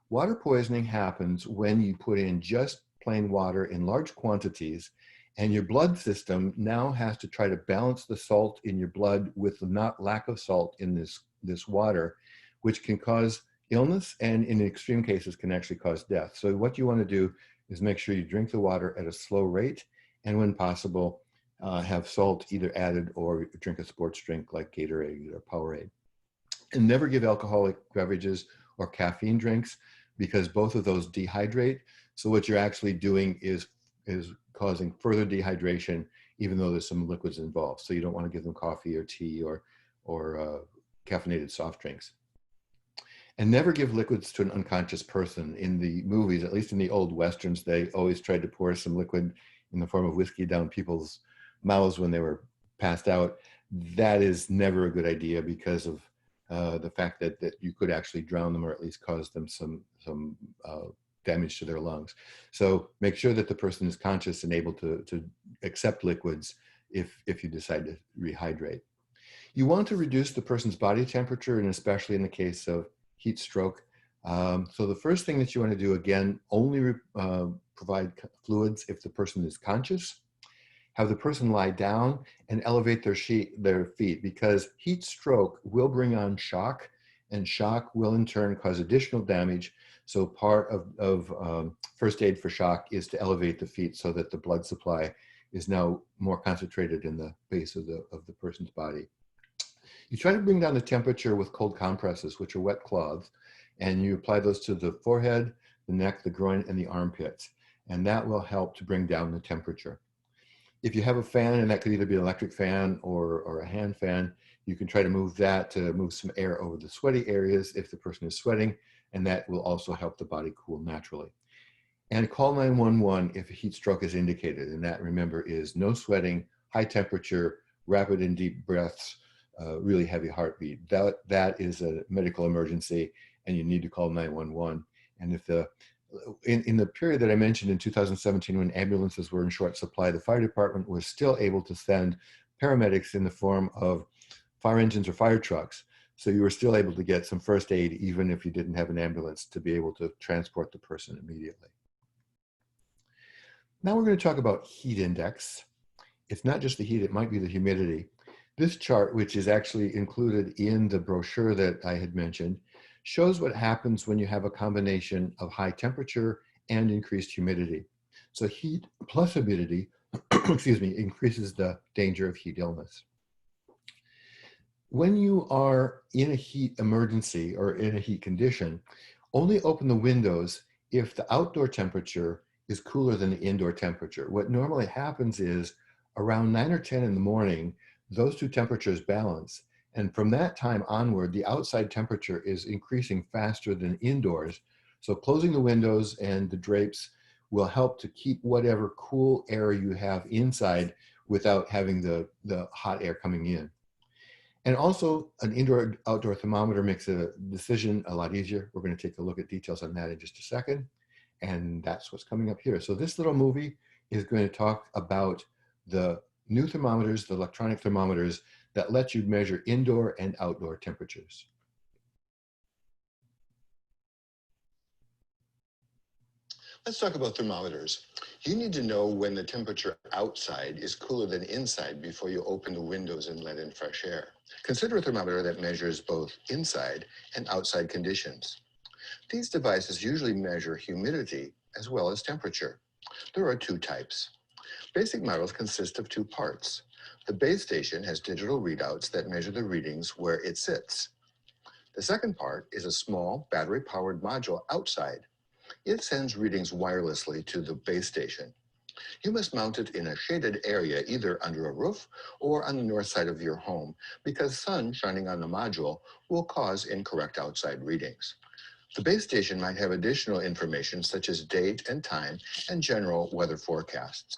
Water poisoning happens when you put in just plain water in large quantities, and your blood system now has to try to balance the salt in your blood with the lack of salt in this water, which can cause illness, and in extreme cases can actually cause death. So what you want to do is make sure you drink the water at a slow rate, and when possible, have salt either added or drink a sports drink like Gatorade or Powerade. And never give alcoholic beverages or caffeine drinks, because both of those dehydrate. So what you're actually doing is causing further dehydration, even though there's some liquids involved. So you don't want to give them coffee or tea or caffeinated soft drinks. And never give liquids to an unconscious person. In the movies, at least in the old Westerns, they always tried to pour some liquid in the form of whiskey down people's mouths when they were passed out. That is never a good idea, because of the fact that you could actually drown them, or at least cause them some damage to their lungs. So make sure that the person is conscious and able to accept liquids if you decide to rehydrate. You want to reduce the person's body temperature, and especially in the case of heat stroke, So the first thing that you want to do, again, only provide fluids if the person is conscious. Have the person lie down and elevate their feet, because heat stroke will bring on shock, and shock will in turn cause additional damage. So part of first aid for shock is to elevate the feet so that the blood supply is now more concentrated in the base of the person's body. You try to bring down the temperature with cold compresses, which are wet cloths, and you apply those to the forehead, the neck, the groin, and the armpits, and that will help to bring down the temperature. If you have a fan, and that could either be an electric fan or a hand fan, you can try to move that to move some air over the sweaty areas if the person is sweating, and that will also help the body cool naturally. And call 911 if a heat stroke is indicated, and that, remember, is no sweating, high temperature, rapid and deep breaths, really heavy heartbeat. That is a medical emergency, and you need to call 911. And if in the period that I mentioned in 2017, when ambulances were in short supply, the fire department was still able to send paramedics in the form of fire engines or fire trucks. So you were still able to get some first aid, even if you didn't have an ambulance to be able to transport the person immediately. Now we're going to talk about heat index. It's not just the heat, it might be the humidity. This chart, which is actually included in the brochure that I had mentioned, shows what happens when you have a combination of high temperature and increased humidity. So heat plus humidity, excuse me, increases the danger of heat illness. When you are in a heat emergency or in a heat condition, only open the windows if the outdoor temperature is cooler than the indoor temperature. What normally happens is around 9 or 10 in the morning, those two temperatures balance. And from that time onward, the outside temperature is increasing faster than indoors. So closing the windows and the drapes will help to keep whatever cool air you have inside without having the hot air coming in. And also, an indoor-outdoor thermometer makes a decision a lot easier. We're going to take a look at details on that in just a second. And that's what's coming up here. So this little movie is going to talk about the new thermometers, the electronic thermometers, that let you measure indoor and outdoor temperatures. Let's talk about thermometers. You need to know when the temperature outside is cooler than inside before you open the windows and let in fresh air. Consider a thermometer that measures both inside and outside conditions. These devices usually measure humidity as well as temperature. There are two types. Basic models consist of two parts. The base station has digital readouts that measure the readings where it sits. The second part is a small battery-powered module outside. It sends readings wirelessly to the base station. You must mount it in a shaded area, either under a roof or on the north side of your home, because sun shining on the module will cause incorrect outside readings. The base station might have additional information such as date and time and general weather forecasts.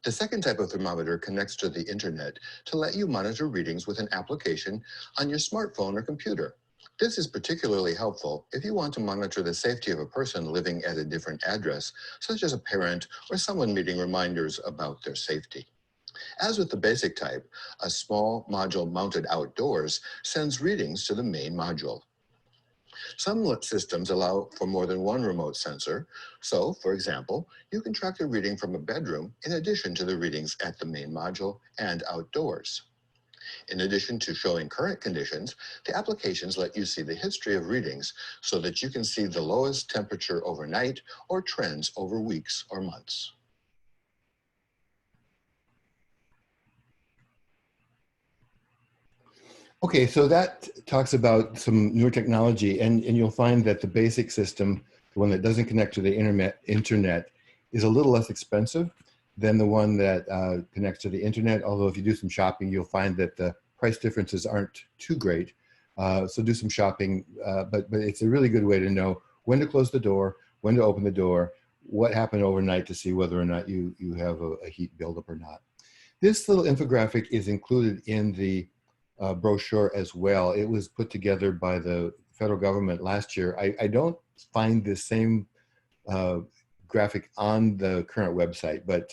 The second type of thermometer connects to the internet to let you monitor readings with an application on your smartphone or computer. This is particularly helpful if you want to monitor the safety of a person living at a different address, such as a parent or someone needing reminders about their safety. As with the basic type, a small module mounted outdoors sends readings to the main module. Some systems allow for more than one remote sensor. So, for example, you can track the reading from a bedroom in addition to the readings at the main module and outdoors. In addition to showing current conditions, the applications let you see the history of readings so that you can see the lowest temperature overnight or trends over weeks or months. Okay, so that talks about some newer technology, and you'll find that the basic system, the one that doesn't connect to the internet, is a little less expensive than the one that connects to the internet. Although if you do some shopping, you'll find that the price differences aren't too great. So do some shopping, but it's a really good way to know when to close the door, when to open the door, what happened overnight to see whether or not you have a heat buildup or not. This little infographic is included in the brochure as well. It was put together by the federal government last year. I don't find the same graphic on the current website, but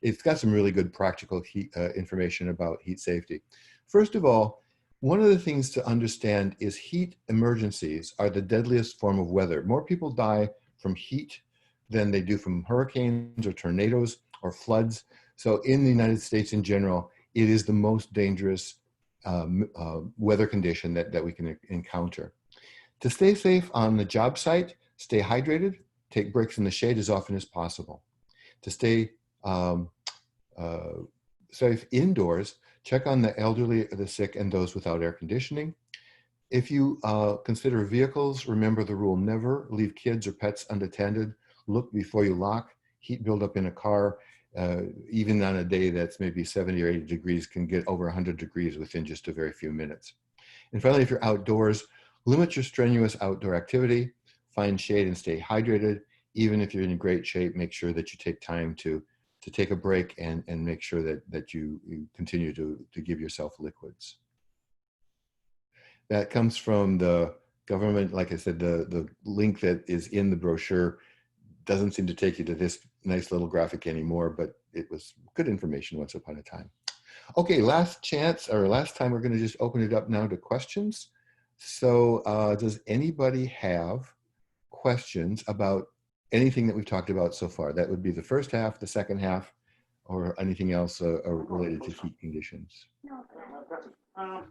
it's got some really good practical heat, information about heat safety. First of all, One of the things to understand is heat emergencies are the deadliest form of weather. More people die from heat than they do from hurricanes or tornadoes or floods. So in the United States in general, it is the most dangerous weather condition that we can encounter. To stay safe on the job site, stay hydrated, take breaks in the shade as often as possible. To stay safe indoors, check on the elderly, the sick, and those without air conditioning. If you consider vehicles, remember the rule: never leave kids or pets unattended. Look before you lock. Heat buildup in a car, even on a day that's maybe 70 or 80 degrees, can get over 100 degrees within just a very few minutes. And finally, if you're outdoors, limit your strenuous outdoor activity, find shade and stay hydrated. Even if you're in great shape, make sure that you take time to take a break and make sure that you continue to give yourself liquids. That comes from the government. Like I said, the link that is in the brochure doesn't seem to take you to this nice little graphic anymore, but it was good information once upon a time. Okay, last chance, or last time, we're going to just open it up now to questions. So does anybody have questions about anything that we've talked about so far? That would be the first half, the second half, or anything else related to heat conditions. No, because I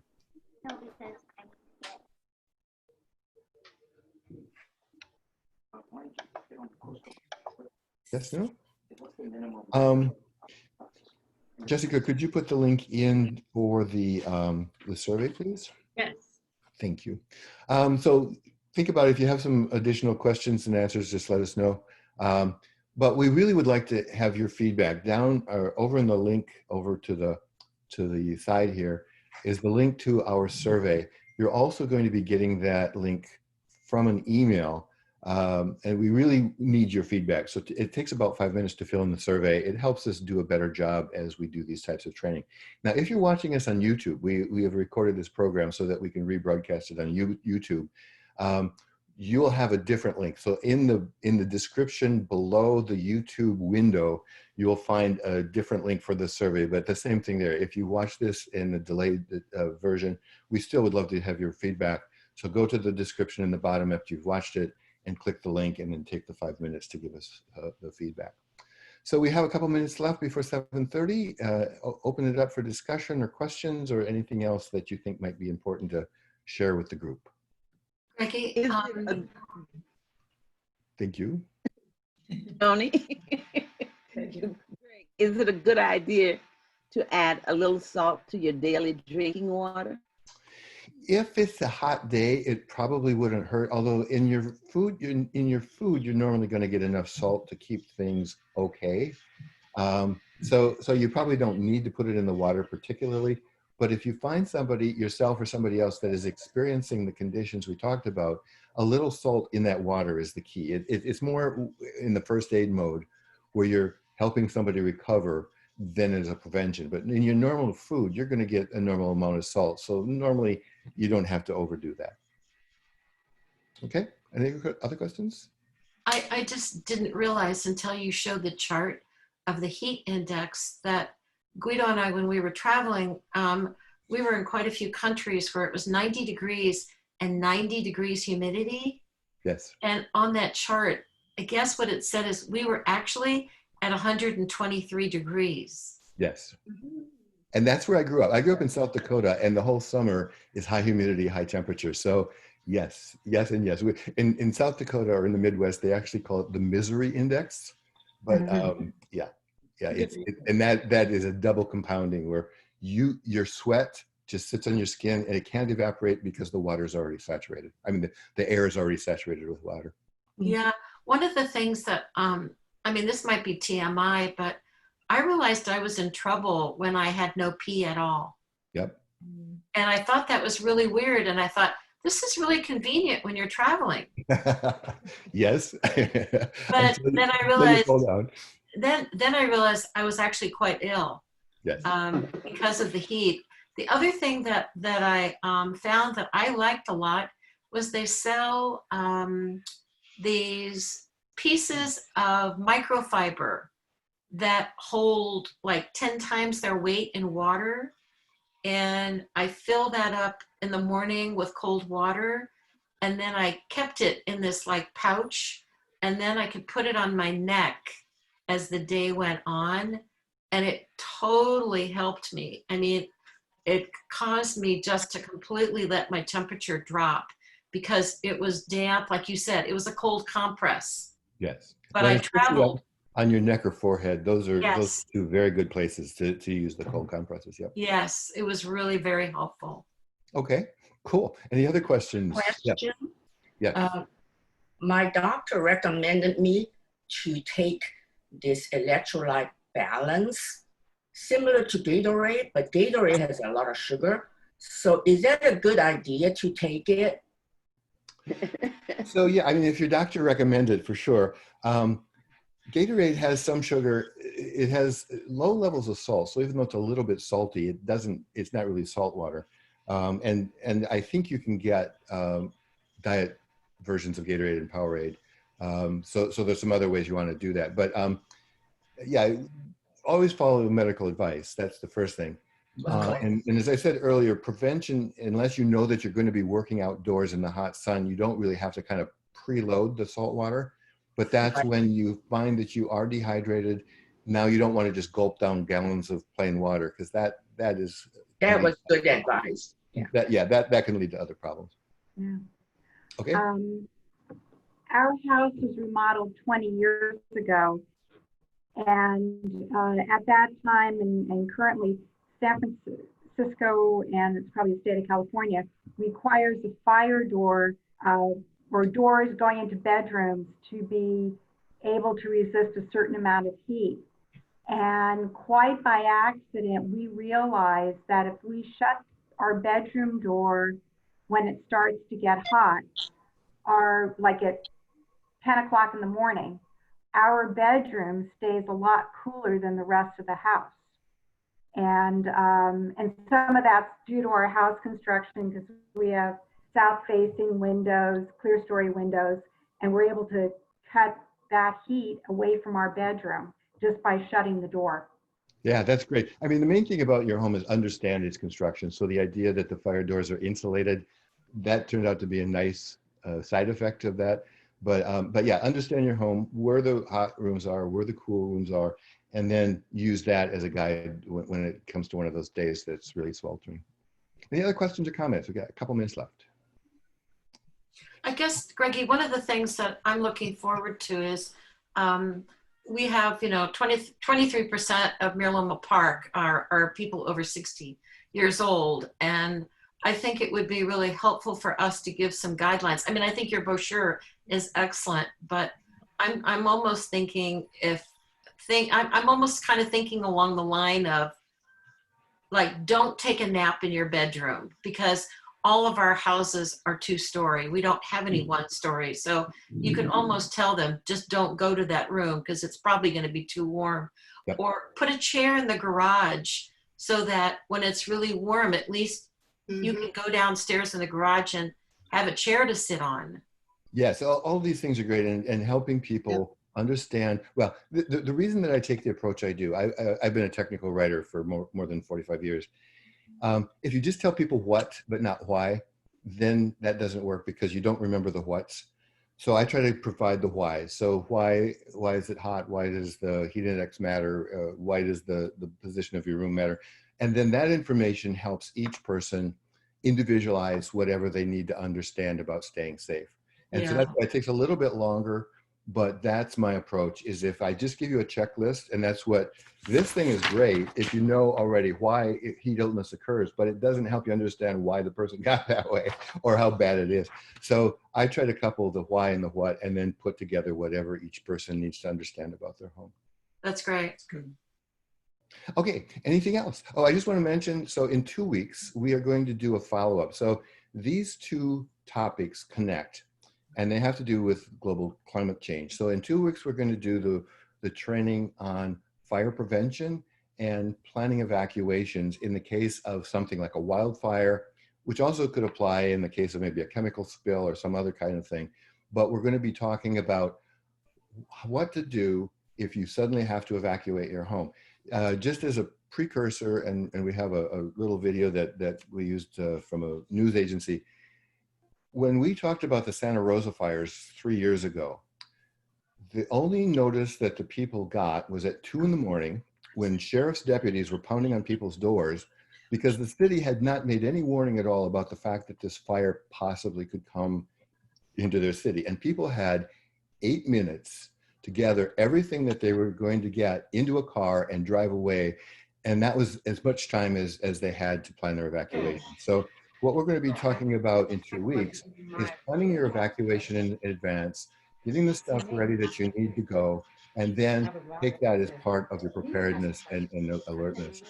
Yes, no? Jessica, could you put the link in for the survey, please? Yes. Thank you. So think about it. If you have some additional questions and answers, just let us know. But we really would like to have your feedback. Down or over in the link over to the side here is the link to our survey. You're also going to be getting that link from an email. And we really need your feedback. So it takes about 5 minutes to fill in the survey. It helps us do a better job as we do these types of training. Now, if you're watching us on YouTube, we have recorded this program so that we can rebroadcast it on YouTube. You'll have a different link. So in the description below the YouTube window, you'll find a different link for the survey, but the same thing there. If you watch this in the delayed version, we still would love to have your feedback. So go to the description in the bottom after you've watched it and click the link, and then take the 5 minutes to give us the feedback. So we have a couple minutes left before 7:30. Open it up for discussion or questions or anything else that you think might be important to share with the group. Ricky, Thank you. Tony, thank you. is it a good idea to add a little salt to your daily drinking water? If it's a hot day, it probably wouldn't hurt. Although in your food, you're normally going to get enough salt to keep things okay. So you probably don't need to put it in the water particularly. But if you find somebody, yourself or somebody else, that is experiencing the conditions we talked about, a little salt in that water is the key. It's more in the first aid mode where you're helping somebody recover than as a prevention. But in your normal food, you're going to get a normal amount of salt. So normally you don't have to overdo that. Okay, any other questions? I just didn't realize until you showed the chart of the heat index that Guido and I, when we were traveling, we were in quite a few countries where it was 90 degrees and 90 degrees humidity. Yes. And on that chart, I guess what it said is we were actually at 123 degrees. Yes. And that's where I grew up. I grew up in South Dakota, and the whole summer is high humidity, high temperature. So yes, yes, and yes. In South Dakota or in the Midwest, they actually call it the misery index. But yeah, and that is a double compounding where your sweat just sits on your skin and it can't evaporate because the water is already saturated. I mean, the air is already saturated with water. Yeah, one of the things that, I mean, this might be TMI, but I realized I was in trouble when I had no pee at all. Yep. And I thought that was really weird. And I thought, this is really convenient when you're traveling. Yes. But then I realized, then I realized I was actually quite ill. Yes. Because of the heat. The other thing that I found that I liked a lot was they sell these pieces of microfiber that hold like 10 times their weight in water. and I fill that up in the morning with cold water. And then I kept it in this like pouch, and then I could put it on my neck as the day went on. And it totally helped me. I mean, it caused me just to completely let my temperature drop because it was damp. Like you said, it was a cold compress. Yes. But Well, I especially traveled. on your neck or forehead. Those are Yes. two very good places to use the cold compresses. Yep. Yes, it was really very helpful. Okay, cool. Any other questions? Question. Yeah. My doctor recommended me to take this electrolyte balance, similar to Gatorade, but Gatorade has a lot of sugar. So is that a good idea to take it? So yeah, I mean, if your doctor recommended, for sure. Gatorade has some sugar. It has low levels of salt. So even though it's a little bit salty, it's not really salt water. And I think you can get diet versions of Gatorade and Powerade. So there's some other ways you want to do that. But yeah, always follow medical advice. That's the first thing. And as I said earlier, prevention, unless you know that you're going to be working outdoors in the hot sun, you don't really have to kind of preload the salt water. But that's when you find that you are dehydrated. Now you don't want to just gulp down gallons of plain water, because that was good advice. Yeah. That can lead to other problems. Yeah. Okay. Our house was remodeled 20 years ago, and at that time and currently San Francisco, and it's probably the state of California, requires a fire door or doors going into bedrooms to be able to resist a certain amount of heat. And quite by accident, we realized that if we shut our bedroom door when it starts to get hot, like at 10 o'clock in the morning, our bedroom stays a lot cooler than the rest of the house. And some of that's due to our house construction, because we have south-facing windows, clear story windows, and we're able to cut that heat away from our bedroom just by shutting the door. Yeah, that's great. I mean, the main thing about your home is understand its construction. So the idea that the fire doors are insulated, that turned out to be a nice side effect of that. But yeah, understand your home, where the hot rooms are, where the cool rooms are, and then use that as a guide when it comes to one of those days that's really sweltering. Any other questions or comments? We've got a couple minutes left. I guess, Greggy, one of the things that I'm looking forward to is we have, 23% of Miraloma Park are people over 60 years old. And I think it would be really helpful for us to give some guidelines. I mean, I think your brochure is excellent, but I'm almost thinking I'm almost kind of thinking along the line of, like, don't take a nap in your bedroom, because all of our houses are 2-story. We don't have any 1-story. So you can almost tell them, just don't go to that room because it's probably going to be too warm. Yep. Or put a chair in the garage so that when it's really warm, at least you can go downstairs in the garage and have a chair to sit on. Yes, all these things are great, and helping people understand. Well, the reason that I take the approach I do, I've been a technical writer for more than 45 years. If you just tell people what, but not why, then that doesn't work, because you don't remember the whats. So I try to provide the why. So why is it hot? Why does the heat index matter? Why does the position of your room matter? And then that information helps each person individualize whatever they need to understand about staying safe. And so that's why it takes a little bit longer, but that's my approach, is if I just give you a checklist, and that's what, this thing is great if you know already why heat illness occurs, but it doesn't help you understand why the person got that way or how bad it is. So I try to couple the why and the what, and then put together whatever each person needs to understand about their home. That's great. That's good. Okay, anything else? Oh, I just want to mention, so in 2 weeks, we are going to do a follow-up. So these two topics connect, and they have to do with global climate change. So in 2 weeks, we're going to do the training on fire prevention and planning evacuations in the case of something like a wildfire, which also could apply in the case of maybe a chemical spill or some other kind of thing. But we're going to be talking about what to do if you suddenly have to evacuate your home. Just as a precursor, and we have a little video that we used from a news agency. When we talked about the Santa Rosa fires 3 years ago, the only notice that the people got was at 2 in the morning when sheriff's deputies were pounding on people's doors because the city had not made any warning at all about the fact that this fire possibly could come into their city. And people had 8 minutes to gather everything that they were going to get into a car and drive away. And that was as much time as they had to plan their evacuation. So what we're going to be talking about in 2 weeks is planning your evacuation in advance, getting the stuff ready that you need to go, and then take that as part of your preparedness and alertness.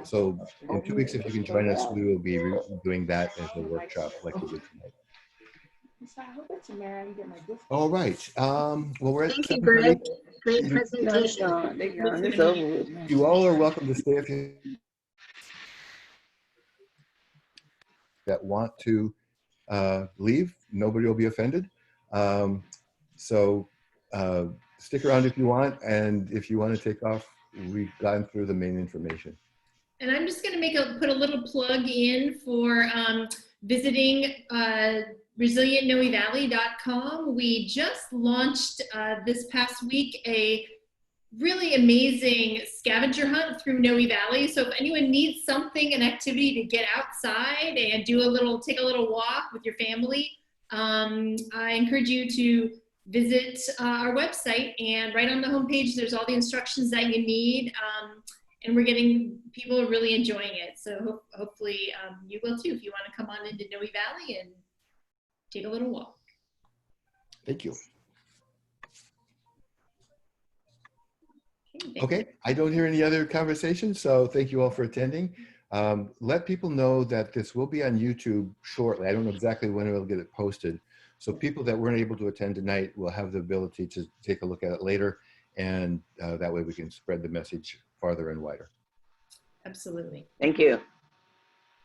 So in 2 weeks, if you can join us, we will be doing that as a workshop like we did tonight. All right. Well, we're at Thank you, Greg. 7:30. Great presentation. It's over with now. You all are welcome to stay if you that want to leave. Nobody will be offended. So stick around if you want, and if you want to take off, we've gone through the main information. And I'm just going to put a little plug in for visiting resilientnoevalley.com. We just launched this past week a really amazing scavenger hunt through Noe Valley. So if anyone needs something, an activity to get outside and take a little walk with your family, I encourage you to visit our website, and right on the homepage, there's all the instructions that you need. And people are really enjoying it. So hopefully you will too, if you want to come on into Noe Valley and take a little walk. Thank you. Okay, I don't hear any other conversations, so thank you all for attending. Let people know that this will be on YouTube shortly. I don't know exactly when we'll get it posted. So people that weren't able to attend tonight will have the ability to take a look at it later, and that way we can spread the message farther and wider. Absolutely. Thank you.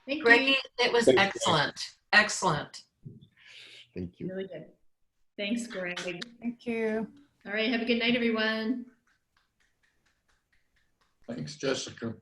Thank Greggy, you. it was excellent. Excellent. Thank you. Really good. Thanks, Greg. Thank you. All right, have a good night, everyone. Thanks, Jessica.